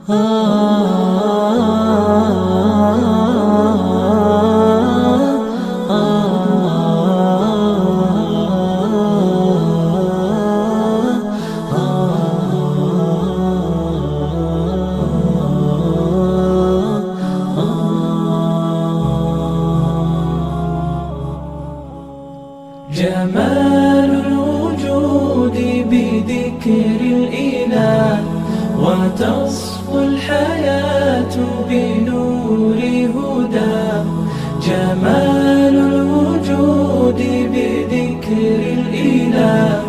جمال الوجود بذكر الإله، وتصفو الحياة بنور هدى. جمال الوجود بذكر الإله،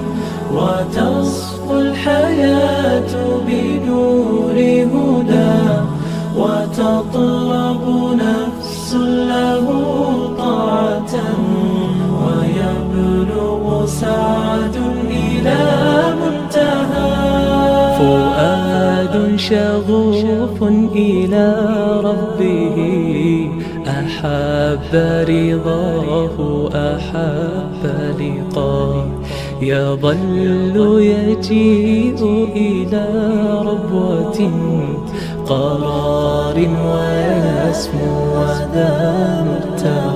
وتصفو الحياة بنور هدى. وتطلب نفس له طاعة، ويبلغ سعد إلى منتهى. فؤاد شغوف إلى ربه، أحب رضاه أحب لقاه. يظل يجيء إلى ربوة قرار، ويسمو وذا مرتاح.